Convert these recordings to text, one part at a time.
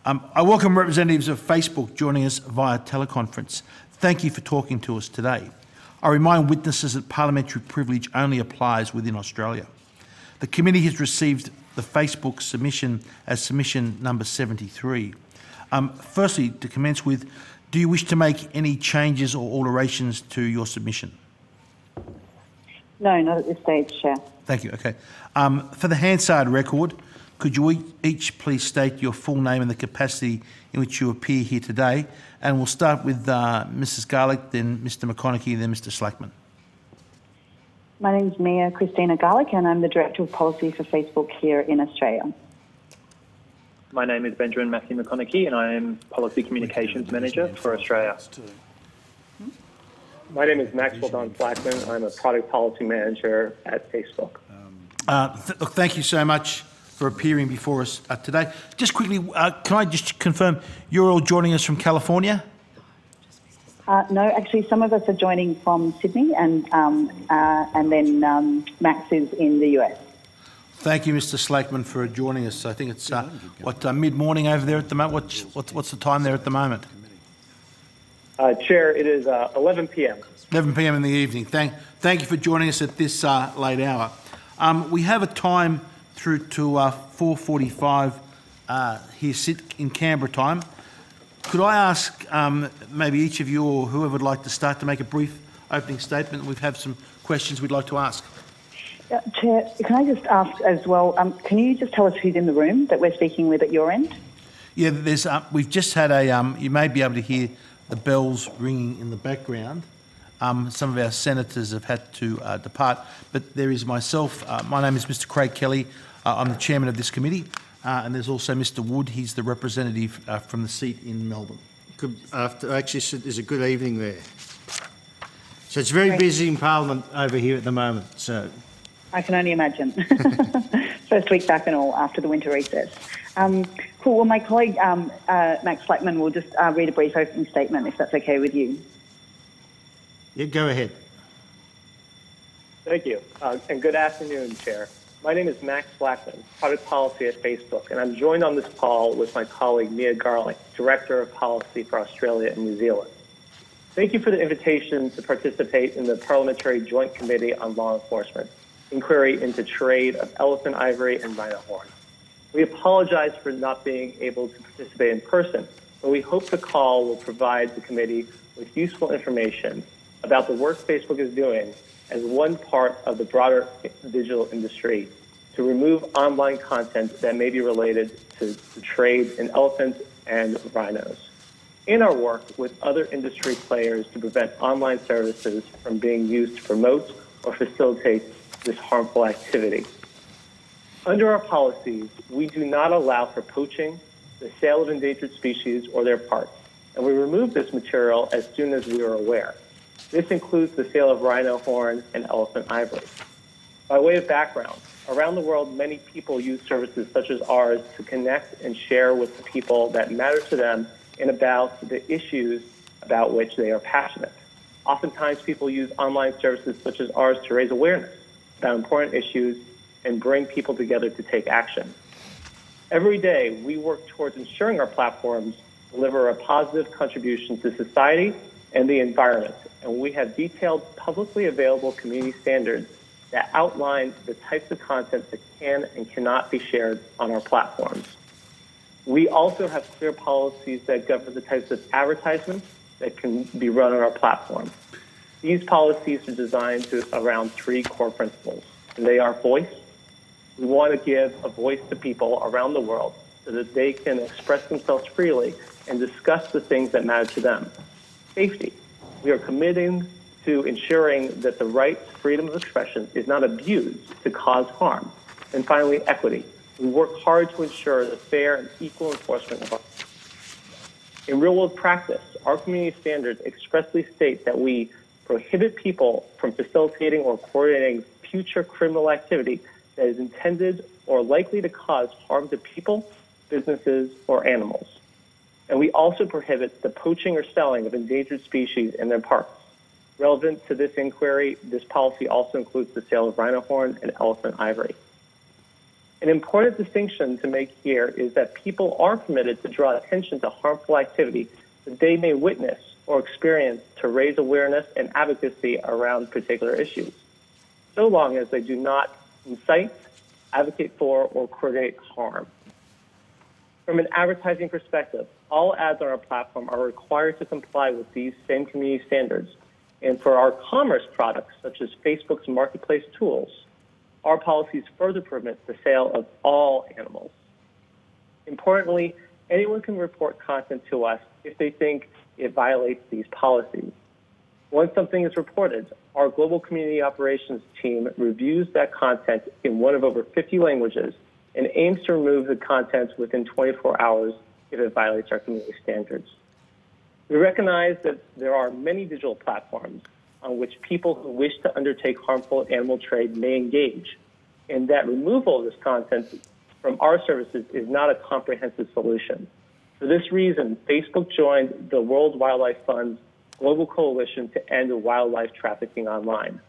I welcome representatives of Facebook joining us via teleconference. Thank you for talking to us today. I remind witnesses that parliamentary privilege only applies within Australia. The committee has received the Facebook submission as submission number 73. Firstly, to commence with, do you wish to make any changes or alterations to your submission? No, not at this stage, Chair. Thank you. Okay. For the Hansard record, could you each please state your full name and the capacity in which you appear here today? And we'll start with Mrs. Garlick, then Mr. McConaughey, then Mr. Slackman. My name is Mia Christina Garlick, and I'm the Director of Policy for Facebook here in Australia. My name is Benjamin Matthew McConaughey, and I am Policy Communications Manager for Australia. My name is Maxwell Don Slackman. I'm a Product Policy Manager at Facebook. Look, thank you so much for appearing before us today. Just quickly, can I just confirm you're all joining us from California? No, actually, some of us are joining from Sydney, and then Max is in the US. Thank you, Mr. Slackman, for joining us. I think it's mid-morning over there at the moment. What's the time there at the moment? Chair, it is 11 p.m. 11 p.m. in the evening. Thank you for joining us at this late hour. We have a time through to 4:45 here in Canberra time. Could I ask maybe each of you or whoever would like to start to make a brief opening statement? We have some questions we'd like to ask. Chair, can I just ask as well, can you just tell us who's in the room that we're speaking with at your end? Yeah, there's. We've just had you may be able to hear the bells ringing in the background. Some of our senators have had to depart, but there is myself. My name is Mr. Craig Kelly. I'm the chairman of this committee, and there's also Mr. Wood. He's the representative from the seat in Melbourne. There's a good evening there. So it's very busy in Parliament over here at the moment. So I can only imagine. First week back and all after the winter recess. Cool. Well, my colleague Max Slackman will just read a brief opening statement, if that's okay with you. Yeah, go ahead. Thank you, and good afternoon, Chair. My name is Max Slackman, Product Policy at Facebook, and I'm joined on this call with my colleague Mia Garlick, Director of Policy for Australia and New Zealand. Thank you for the invitation to participate in the Parliamentary Joint Committee on Law Enforcement inquiry into trade of elephant ivory and rhino horn. We apologize for not being able to participate in person, but we hope the call will provide the committee with useful information about the work Facebook is doing as one part of the broader digital industry to remove online content that may be related to the trade in elephants and rhinos, in our work with other industry players to prevent online services from being used to promote or facilitate this harmful activity. Under our policies, we do not allow for poaching, the sale of endangered species or their parts, and we remove this material as soon as we are aware. This includes the sale of rhino horn and elephant ivory. By way of background, around the world, many people use services such as ours to connect and share with the people that matter to them and about the issues about which they are passionate. Oftentimes, people use online services such as ours to raise awareness about important issues and bring people together to take action. Every day, we work towards ensuring our platforms deliver a positive contribution to society and the environment, and we have detailed publicly available community standards that outline the types of content that can and cannot be shared on our platforms. We also have clear policies that govern the types of advertisements that can be run on our platform. These policies are designed around three core principles, and they are voice. We want to give a voice to people around the world so that they can express themselves freely and discuss the things that matter to them. Safety. We are committing to ensuring that the right to freedom of expression is not abused to cause harm. And finally, equity. We work hard to ensure the fair and equal enforcement of our. In real-world practice, our community standards expressly state that we prohibit people from facilitating or coordinating future criminal activity that is intended or likely to cause harm to people, businesses, or animals. And we also prohibit the poaching or selling of endangered species and their parts. Relevant to this inquiry, this policy also includes the sale of rhino horn and elephant ivory. An important distinction to make here is that people are permitted to draw attention to harmful activity that they may witness or experience to raise awareness and advocacy around particular issues, so long as they do not incite, advocate for, or create harm. From an advertising perspective, all ads on our platform are required to comply with these same community standards. And for our commerce products, such as Facebook's marketplace tools, our policies further permit the sale of all animals. Importantly, anyone can report content to us if they think it violates these policies. Once something is reported, our global community operations team reviews that content in one of over 50 languages and aims to remove the content within 24 hours if it violates our community standards. We recognize that there are many digital platforms on which people who wish to undertake harmful animal trade may engage, and that removal of this content from our services is not a comprehensive solution. For this reason, Facebook joined the World Wildlife Fund's Global Coalition to End Wildlife Trafficking Online.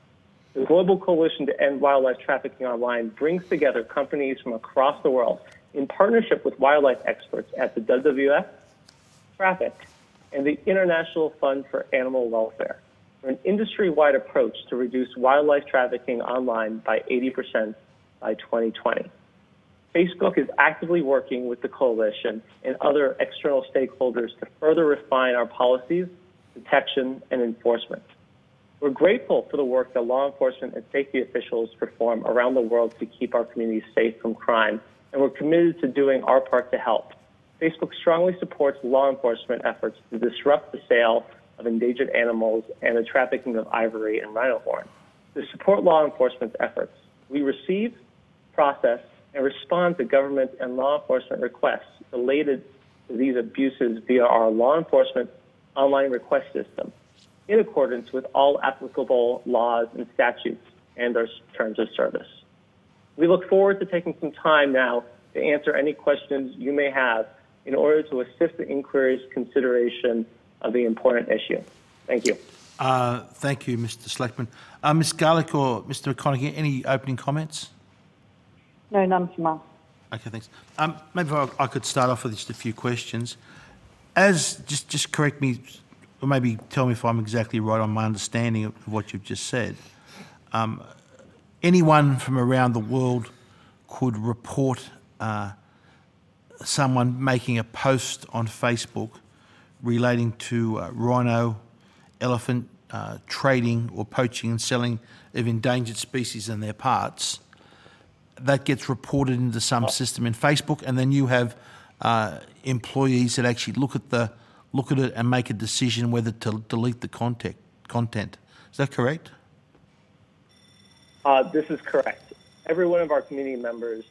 The Global Coalition to End Wildlife Trafficking Online brings together companies from across the world in partnership with wildlife experts at the WWF, Traffic, and the International Fund for Animal Welfare for an industry-wide approach to reduce wildlife trafficking online by 80% by 2020. Facebook is actively working with the coalition and other external stakeholders to further refine our policies, detection, and enforcement. We're grateful for the work that law enforcement and safety officials perform around the world to keep our communities safe from crime, and we're committed to doing our part to help. Facebook strongly supports law enforcement efforts to disrupt the sale of endangered animals and the trafficking of ivory and rhino horn. To support law enforcement's efforts, we receive, process, and respond to government and law enforcement requests related to these abuses via our law enforcement online request system, in accordance with all applicable laws and statutes and our terms of service. We look forward to taking some time now to answer any questions you may have in order to assist the inquiry's consideration of the important issue. Thank you. Thank you, Mr. Slackman. Ms. Garlick or Mr. McConaughey, any opening comments? No, none from us. Okay, thanks. Maybe I could start off with just a few questions. Just correct me, or maybe tell me if I'm exactly right on my understanding of what you've just said. Anyone from around the world could report someone making a post on Facebook relating to rhino, elephant trading or poaching and selling of endangered species and their parts. That gets reported into some system in Facebook, and then you have employees that actually look at it and make a decision whether to delete the content. Is that correct? This is correct. Every one of our community members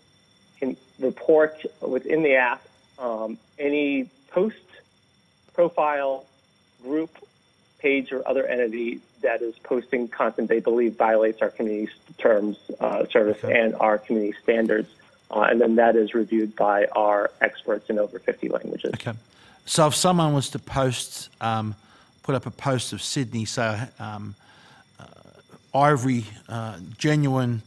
can report within the app any post, profile, group, page, or other entity that is posting content they believe violates our community terms, service, and our community standards. And then that is reviewed by our experts in over 50 languages. Okay. So if someone was to post, put up a post of Sydney, say, ivory, genuine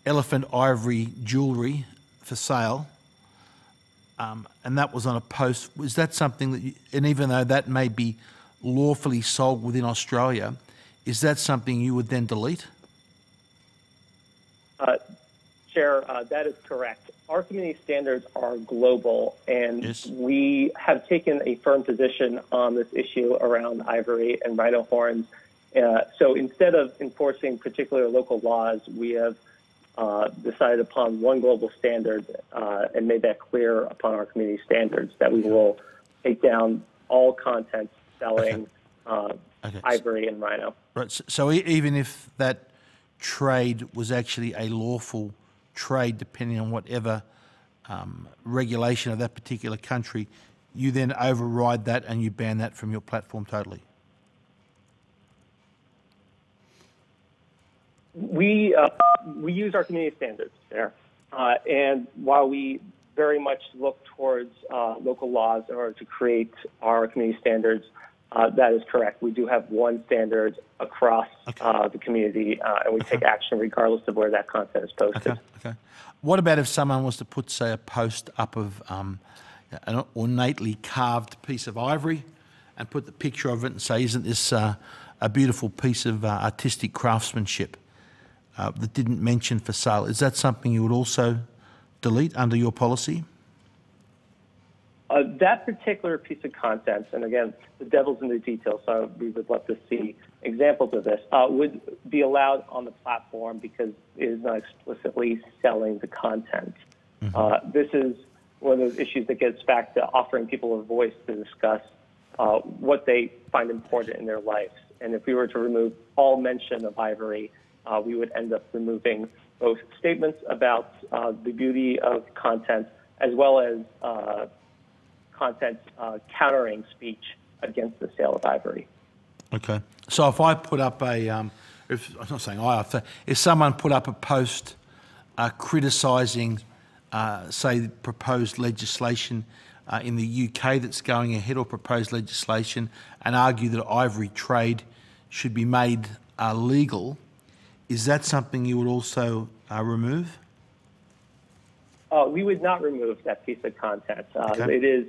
elephant ivory jewellery for sale, and that was on a post, is that something that, and even though that may be lawfully sold within Australia, is that something you would then delete? Chair, that is correct. Our community standards are global, and yes, we have taken a firm position on this issue around ivory and rhino horns. So instead of enforcing particular local laws, we have decided upon one global standard and made that clear upon our community standards that we will take down all content selling ivory and rhino. Right. So even if that trade was actually a lawful trade, depending on whatever regulation of that particular country, you then override that and you ban that from your platform totally? We use our community standards there, and while we very much look towards local laws in order to create our community standards, That is correct. We do have one standard across the community, and we take action regardless of where that content is posted. Okay. What about if someone was to put, say, a post up of an ornately carved piece of ivory and put the picture of it and say, isn't this a beautiful piece of artistic craftsmanship that didn't mention for sale? Is that something you would also delete under your policy? That particular piece of content, and again, the devil's in the details, so we would love to see examples of this, would be allowed on the platform because it is not explicitly selling the content. This is one of those issues that gets back to offering people a voice to discuss what they find important in their lives. And if we were to remove all mention of ivory, we would end up removing both statements about the beauty of content as well as content countering speech against the sale of ivory. Okay. So if I put up I'm not saying if someone put up a post criticising, say, proposed legislation in the UK that's going ahead, or proposed legislation, and argue that ivory trade should be made legal, is that something you would also remove? We would not remove that piece of content. It is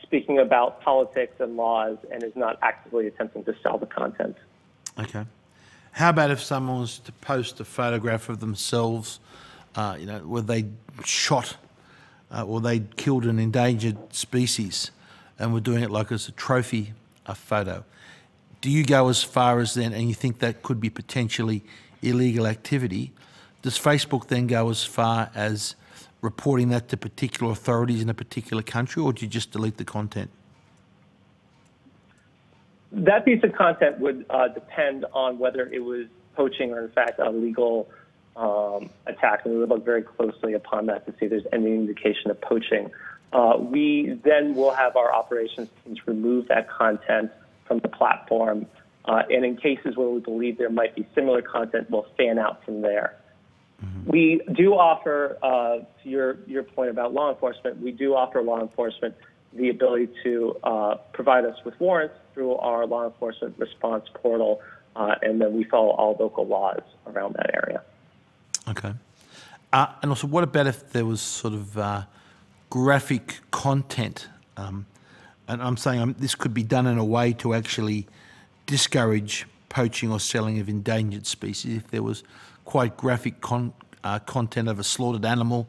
speaking about politics and laws and is not actively attempting to sell the content. Okay. How about if someone was to post a photograph of themselves, where they shot or they killed an endangered species and were doing it like as a trophy, a photo? Do you go as far as then, and you think that could be potentially illegal activity? Does Facebook then go as far as reporting that to particular authorities in a particular country, or do you just delete the content? That piece of content would depend on whether it was poaching or, in fact, a legal attack, and we would look very closely upon that to see if there's any indication of poaching. We then will have our operations teams remove that content from the platform, and in cases where we believe there might be similar content, we'll fan out from there. We do offer, to your point about law enforcement, we do offer law enforcement the ability to provide us with warrants through our law enforcement response portal, and then we follow all local laws around that area. Okay. And also, what about if there was sort of graphic content? And I'm saying this could be done in a way to actually discourage poaching or selling of endangered species. If there was quite graphic content of a slaughtered animal,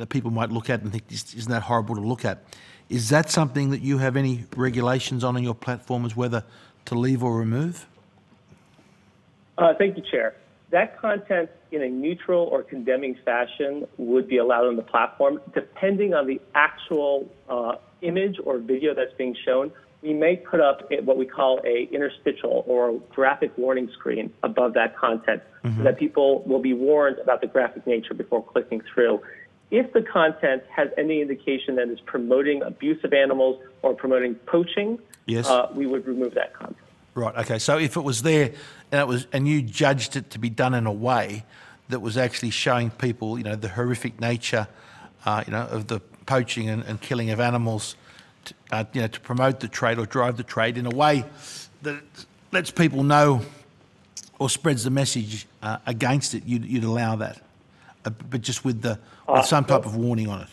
people might look at and think, isn't that horrible to look at? Is that something that you have any regulations on your platform as whether to leave or remove? Thank you, Chair. That content in a neutral or condemning fashion would be allowed on the platform. Depending on the actual image or video that's being shown, we may put up what we call a interstitial or graphic warning screen above that content so that people will be warned about the graphic nature before clicking through. If the content has any indication that it's promoting abuse of animals or promoting poaching, we would remove that content. Right. Okay. So if it was there and you judged it to be done in a way that was actually showing people, the horrific nature, of the poaching and killing of animals, to promote the trade or drive the trade in a way that lets people know or spreads the message against it, you'd allow that, but just with some type of warning on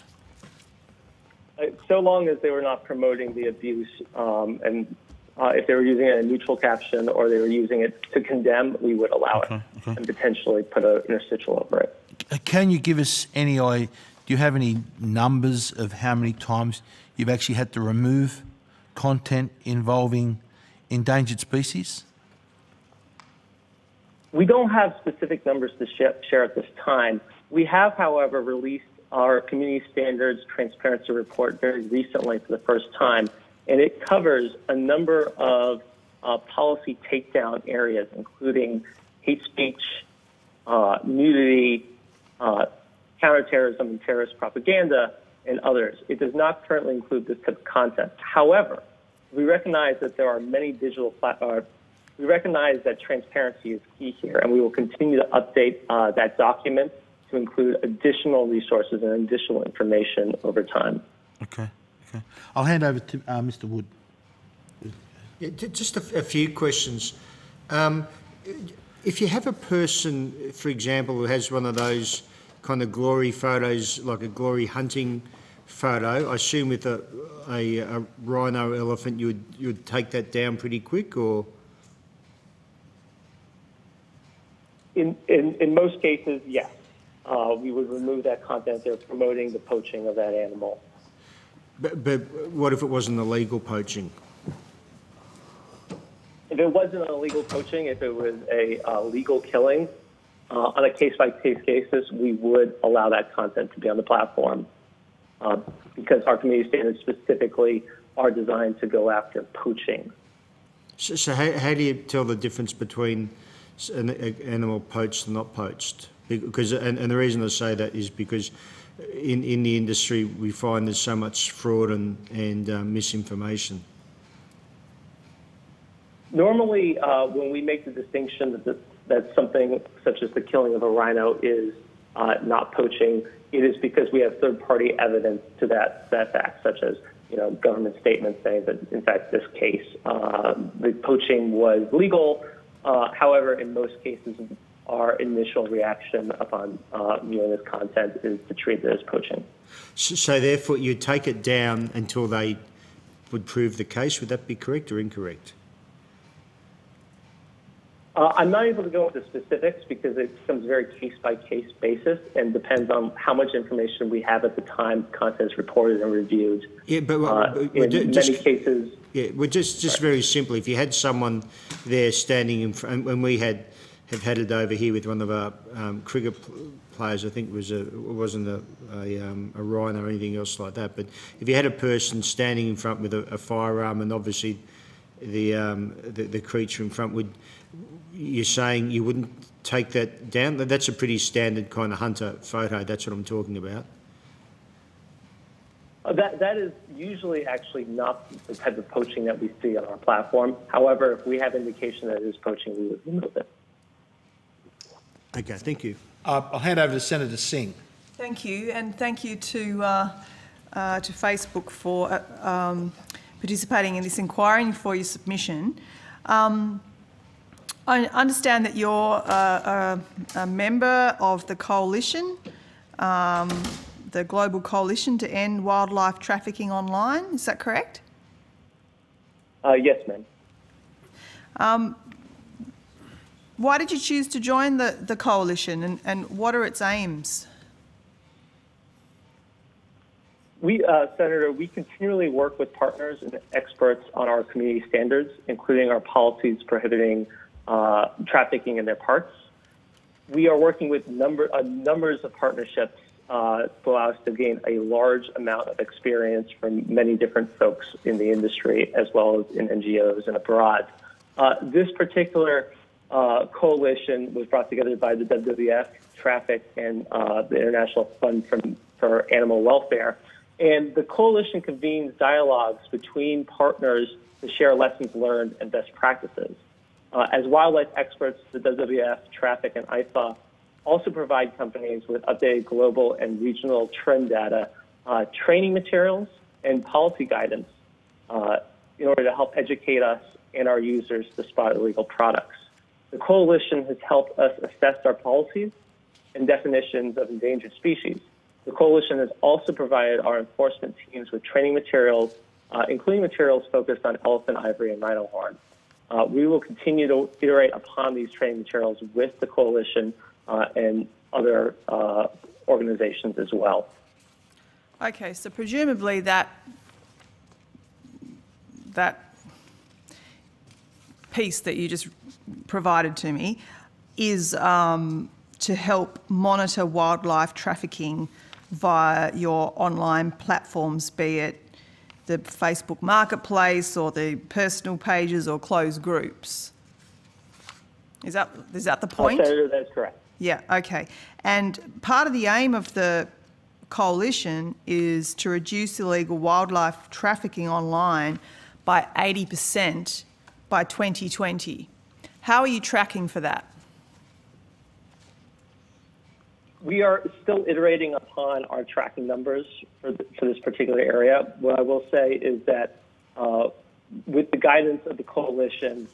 it. So long as they were not promoting the abuse, and if they were using it in a neutral caption or they were using it to condemn, we would allow it and potentially put an interstitial over it. Can you give us do you have any numbers of how many times you've actually had to remove content involving endangered species? We don't have specific numbers to share at this time. We have, however, released our community standards transparency report very recently for the first time, and it covers a number of policy takedown areas, including hate speech, nudity, counterterrorism and terrorist propaganda, and others. It does not currently include this type of content. However, we recognize that there are many digital we recognize that transparency is key here, and we will continue to update that document to include additional resources and additional information over time. Okay. I'll hand over to Mr. Wood. Yeah, just a few questions. If you have a person, for example, who has one of those kind of glory photos, like a glory hunting photo, I assume with a rhino elephant, you would take that down pretty quick, or? In most cases, yes. We would remove that content. They're promoting the poaching of that animal. But what if it wasn't illegal poaching? If it wasn't an illegal poaching, if it was a legal killing, on a case-by-case basis, we would allow that content to be on the platform because our community standards specifically are designed to go after poaching. So how do you tell the difference between an animal poached and not poached? Because and the reason I say that is because in the industry we find there's so much fraud and misinformation. Normally, when we make the distinction that something such as the killing of a rhino is not poaching, it is because we have third-party evidence to that fact, such as government statements saying that in fact this case the poaching was legal. However, in most cases, our initial reaction upon viewing this content is to treat it as poaching. So therefore, you take it down until they would prove the case. Would that be correct or incorrect? I'm not able to go into specifics because it becomes very case-by-case basis and depends on how much information we have at the time content is reported and reviewed. Yeah, but in many cases. Yeah, well, just very simply, if you had someone there standing in front, and we have had it over here with one of our cricket players, I think it wasn't a rhino or anything else like that, but if you had a person standing in front with a firearm and obviously the creature in front, you're saying you wouldn't take that down? That's a pretty standard kind of hunter photo. That's what I'm talking about. That is usually actually not the type of poaching that we see on our platform. However, if we have indication that it is poaching, we would remove it. Okay, thank you. I'll hand over to Senator Singh. Thank you, and thank you to Facebook for participating in this inquiry and for your submission. I understand that you're a member of the coalition, the Global Coalition to End Wildlife Trafficking Online. Is that correct? Yes, ma'am. Why did you choose to join the coalition, and what are its aims? Senator, we continually work with partners and experts on our community standards, including our policies prohibiting trafficking in their parts. We are working with numbers of partnerships to allow us to gain a large amount of experience from many different folks in the industry, as well as in NGOs and abroad. This particular coalition was brought together by the WWF, Traffic, and the International Fund for Animal Welfare. And the coalition convenes dialogues between partners to share lessons learned and best practices. As wildlife experts, the WWF, Traffic, and IFA also provide companies with updated global and regional trend data, training materials, and policy guidance in order to help educate us and our users to spot illegal products. The coalition has helped us assess our policies and definitions of endangered species. The coalition has also provided our enforcement teams with training materials, including materials focused on elephant ivory and rhino horn. We will continue to iterate upon these training materials with the coalition and other organizations as well. Okay, so presumably that piece that you just provided to me is to help monitor wildlife trafficking via your online platforms, be it the Facebook Marketplace or the personal pages or closed groups. Is that the point? Senator, that's correct. Yeah, okay. And part of the aim of the coalition is to reduce illegal wildlife trafficking online by 80% by 2020. How are you tracking for that? We are still iterating upon our tracking numbers for this particular area. What I will say is that with the guidance of the coalition,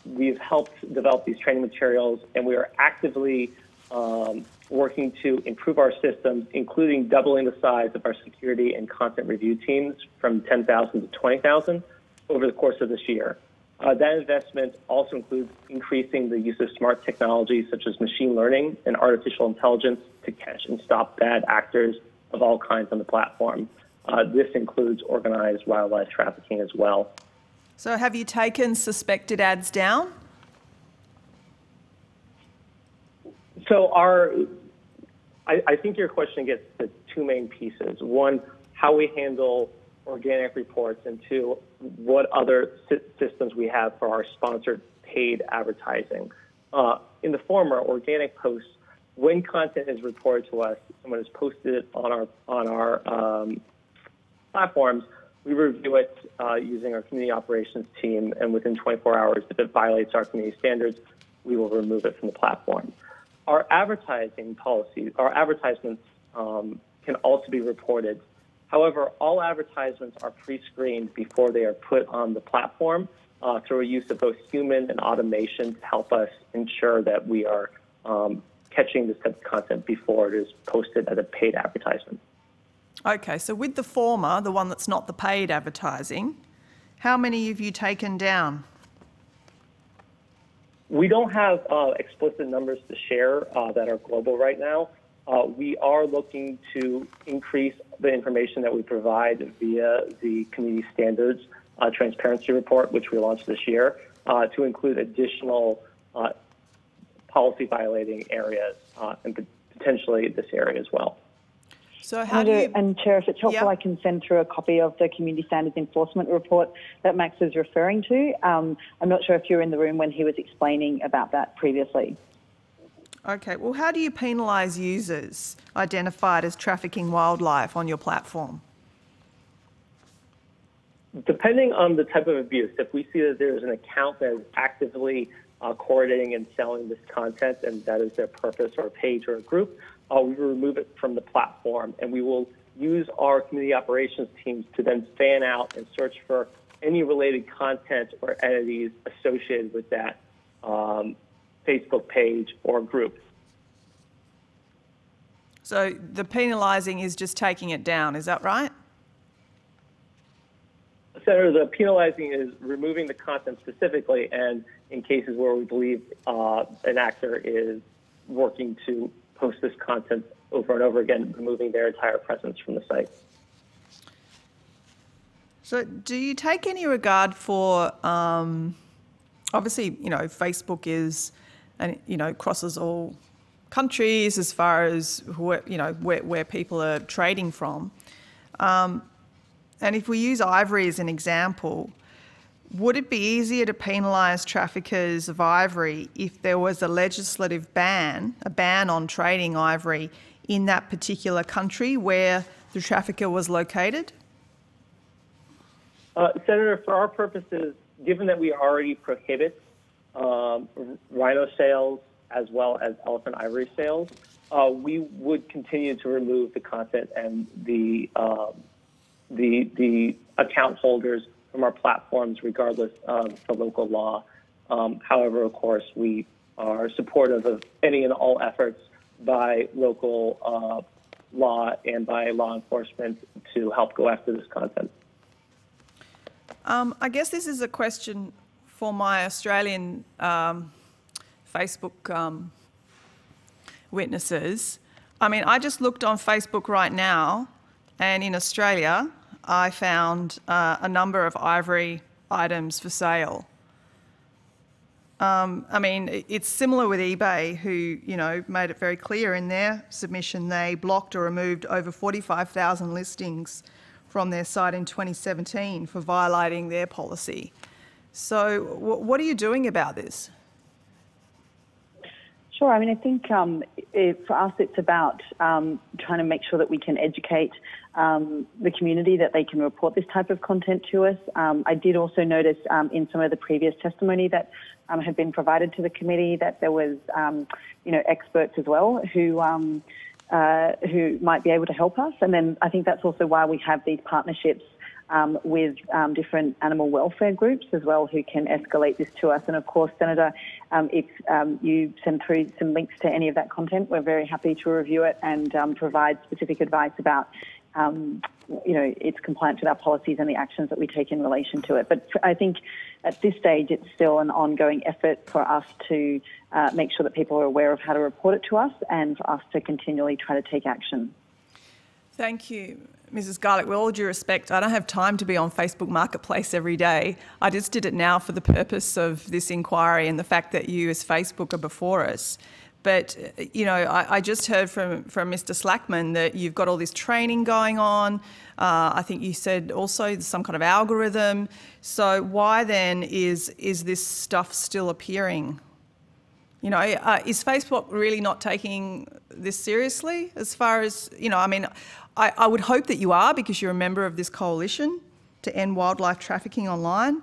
we've helped develop these training materials, and we are actively working to improve our systems, including doubling the size of our security and content review teams from 10,000 to 20,000 over the course of this year. That investment also includes increasing the use of smart technologies such as machine learning and artificial intelligence to catch and stop bad actors of all kinds on the platform. This includes organized wildlife trafficking as well. So have you taken suspected ads down? So I think your question gets to two main pieces. One, how we handle organic reports, and two, what other systems we have for our sponsored paid advertising. In the former, organic posts, when content is reported to us and when it's posted on our platforms, we review it using our community operations team, and within 24 hours, if it violates our community standards, we will remove it from the platform. Our advertising policies, our advertisements can also be reported. However, all advertisements are pre-screened before they are put on the platform through a use of both human and automation to help us ensure that we are catching this type of content before it is posted as a paid advertisement. Okay, so with the former, the one that's not the paid advertising, how many have you taken down? We don't have explicit numbers to share that are global right now. We are looking to increase the information that we provide via the community standards transparency report, which we launched this year, to include additional policy violating areas and potentially this area as well. So how do you... And Chair, if it's helpful, I can send through a copy of the Community Standards Enforcement Report that Max was referring to. I'm not sure if you were in the room when he was explaining about that previously. Okay, well, how do you penalise users identified as trafficking wildlife on your platform? Depending on the type of abuse, if we see that there's an account that is actively coordinating and selling this content, and that is their purpose or a page or a group, we will remove it from the platform, and we will use our community operations teams to then fan out and search for any related content or entities associated with that Facebook page or group. So the penalising is just taking it down, is that right? Senator, the penalizing is removing the content specifically, and in cases where we believe an actor is working to post this content over and over again, removing their entire presence from the site. So do you take any regard for, obviously, you know, Facebook is, and you know, crosses all countries as far as where people are trading from. And if we use ivory as an example, would it be easier to penalise traffickers of ivory if there was a legislative ban, a ban on trading ivory in that particular country where the trafficker was located? Senator, for our purposes, given that we already prohibit rhino sales as well as elephant ivory sales, we would continue to remove the content and the account holders from our platforms, regardless of the local law. However, of course, we are supportive of any and all efforts by local law and by law enforcement to help go after this content. I guess this is a question for my Australian Facebook witnesses. I mean, I just looked on Facebook right now, and in Australia, I found a number of ivory items for sale. I mean, it's similar with eBay, who, you know, made it very clear in their submission they blocked or removed over 45,000 listings from their site in 2017 for violating their policy. So what are you doing about this? Sure. I mean, I think for us, it's about trying to make sure that we can educate the community that they can report this type of content to us. I did also notice in some of the previous testimony that had been provided to the committee that there was, experts as well who might be able to help us. And then I think that's also why we have these partnerships with different animal welfare groups as well who can escalate this to us. And of course, Senator, if you send through some links to any of that content, we're very happy to review it and provide specific advice about its compliance with our policies and the actions that we take in relation to it. But I think at this stage, it's still an ongoing effort for us to make sure that people are aware of how to report it to us and for us to continually try to take action. Thank you, Mrs. Garlick. With all due respect, I don't have time to be on Facebook Marketplace every day. I just did it now for the purpose of this inquiry and the fact that you as Facebook are before us. But, I just heard from Mr. Slackman that you've got all this training going on. I think you said also some kind of algorithm. So why then is this stuff still appearing? Is Facebook really not taking this seriously as far as, I would hope that you are because you're a member of this coalition to end wildlife trafficking online.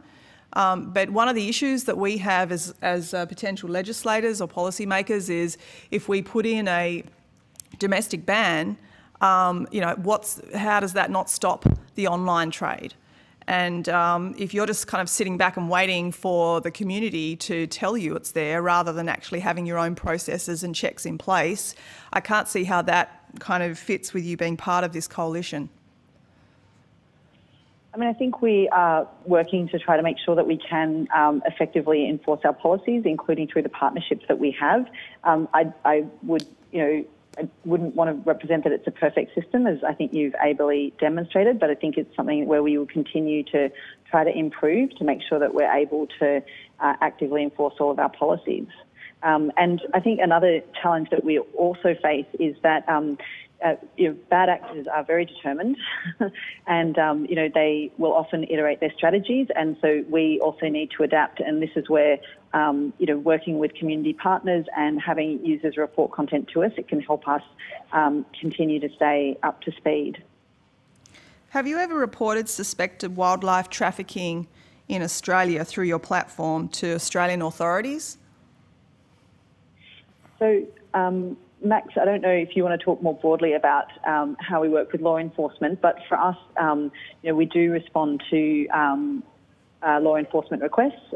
But one of the issues that we have as potential legislators or policymakers is if we put in a domestic ban, how does that not stop the online trade? And if you're just kind of sitting back and waiting for the community to tell you it's there rather than actually having your own processes and checks in place, I can't see how that kind of fits with you being part of this coalition. I think we are working to try to make sure that we can effectively enforce our policies, including through the partnerships that we have. I wouldn't want to represent that it's a perfect system, as I think you've ably demonstrated, but I think it's something where we will continue to try to improve to make sure that we're able to actively enforce all of our policies. And I think another challenge that we also face is that bad actors are very determined and, they will often iterate their strategies. And so we also need to adapt. And this is where, working with community partners and having users report content to us, it can help us continue to stay up to speed. Have you ever reported suspected wildlife trafficking in Australia through your platform to Australian authorities? So, Max, I don't know if you want to talk more broadly about how we work with law enforcement, but for us, we do respond to law enforcement requests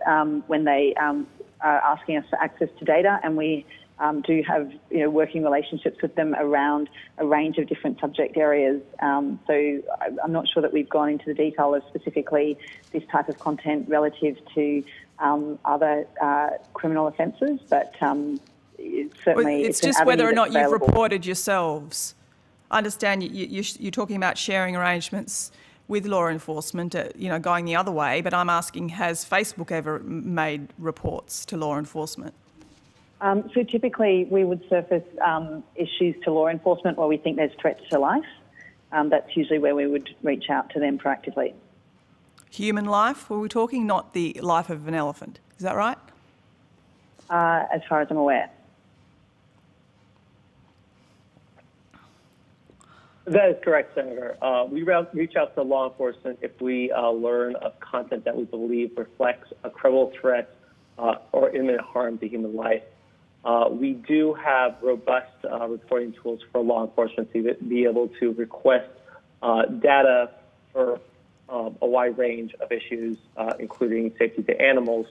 when they are asking us for access to data, and we do have working relationships with them around a range of different subject areas. So I'm not sure that we've gone into the detail of specifically this type of content relative to other criminal offences, but certainly it's just whether or not you've reported yourselves. I understand you're talking about sharing arrangements with law enforcement, going the other way, but I'm asking, has Facebook ever made reports to law enforcement? So typically we would surface issues to law enforcement where we think there's threats to life. That's usually where we would reach out to them proactively. Human life, were we talking, not the life of an elephant? Is that right? As far as I'm aware. That is correct, Senator. We reach out to law enforcement if we learn of content that we believe reflects a credible threat or imminent harm to human life. We do have robust reporting tools for law enforcement to be able to request data for a wide range of issues, including safety to animals,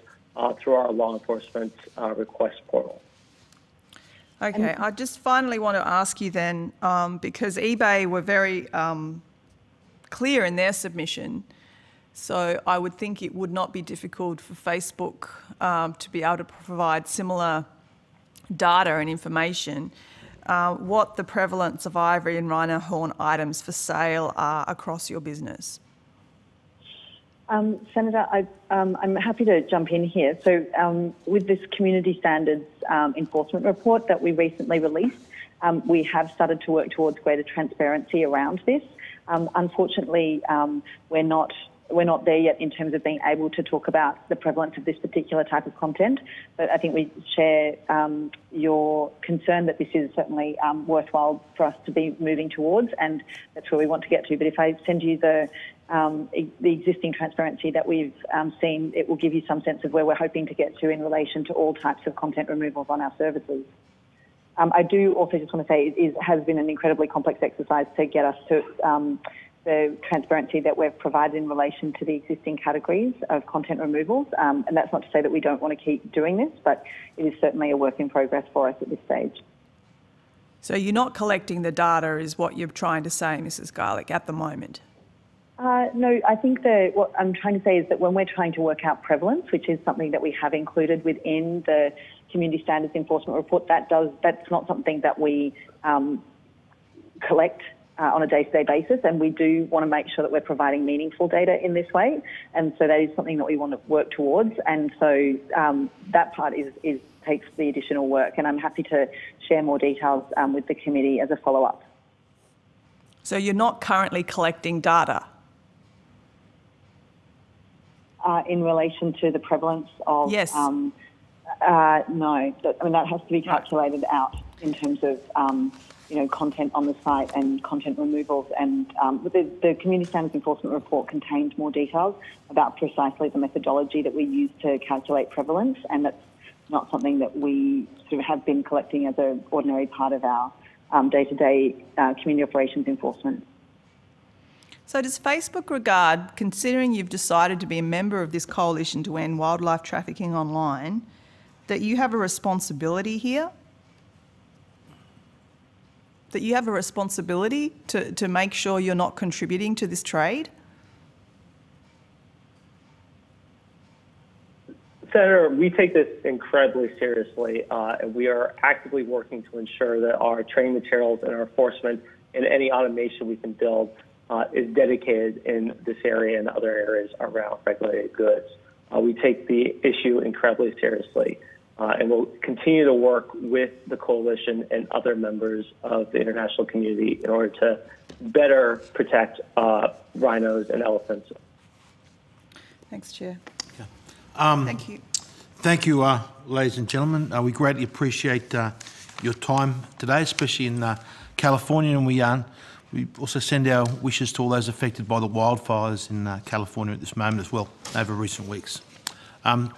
through our law enforcement request portal. Okay, I just finally want to ask you then, because eBay were very clear in their submission, so I would think it would not be difficult for Facebook to be able to provide similar data and information, what the prevalence of ivory and rhino horn items for sale are across your business. Senator, I'm happy to jump in here. So with this community standards enforcement report that we recently released, we have started to work towards greater transparency around this. Unfortunately, we're not there yet in terms of being able to talk about the prevalence of this particular type of content, but I think we share your concern that this is certainly worthwhile for us to be moving towards, and that's where we want to get to. But if I send you the existing transparency that we've seen, it will give you some sense of where we're hoping to get to in relation to all types of content removals on our services. I do also just want to say it has been an incredibly complex exercise to get us to the transparency that we've provided in relation to the existing categories of content removals. And that's not to say that we don't want to keep doing this, but it is certainly a work in progress for us at this stage. So you're not collecting the data is what you're trying to say, Mrs. Garlick, at the moment? No, I think that what I'm trying to say is that when we're trying to work out prevalence, which is something that we have included within the Community Standards Enforcement Report, that's not something that we collect on a day-to-day basis, and we do want to make sure that we're providing meaningful data in this way, and so that is something that we want to work towards, and so that part takes the additional work, and I'm happy to share more details with the committee as a follow-up. So you're not currently collecting data? In relation to the prevalence of... Yes. No, I mean, that has to be calculated out in terms of, content on the site and content removals. And the Community Standards Enforcement Report contains more details about precisely the methodology that we use to calculate prevalence, and that's not something that we sort of have been collecting as an ordinary part of our day-to-day community operations enforcement. So does Facebook regard, considering you've decided to be a member of this coalition to end wildlife trafficking online, that you have a responsibility here? That you have a responsibility to make sure you're not contributing to this trade? Senator, we take this incredibly seriously, and we are actively working to ensure that our training materials and our enforcement and any automation we can build is dedicated in this area and other areas around regulated goods. We take the issue incredibly seriously, and we'll continue to work with the coalition and other members of the international community in order to better protect rhinos and elephants. Thanks, Chair. Thank you. Thank you, ladies and gentlemen. We greatly appreciate your time today, especially in California, and we also send our wishes to all those affected by the wildfires in California at this moment as well over recent weeks.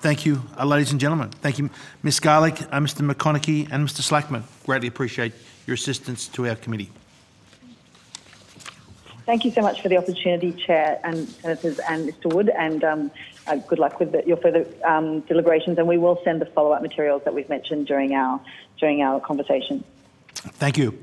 Thank you, ladies and gentlemen. Thank you, Ms. Garlick, Mr. McConaughey and Mr. Slackman. Greatly appreciate your assistance to our committee. Thank you so much for the opportunity, Chair and Senators and Mr. Wood, and good luck with your further deliberations, and we will send the follow-up materials that we've mentioned during our conversation. Thank you.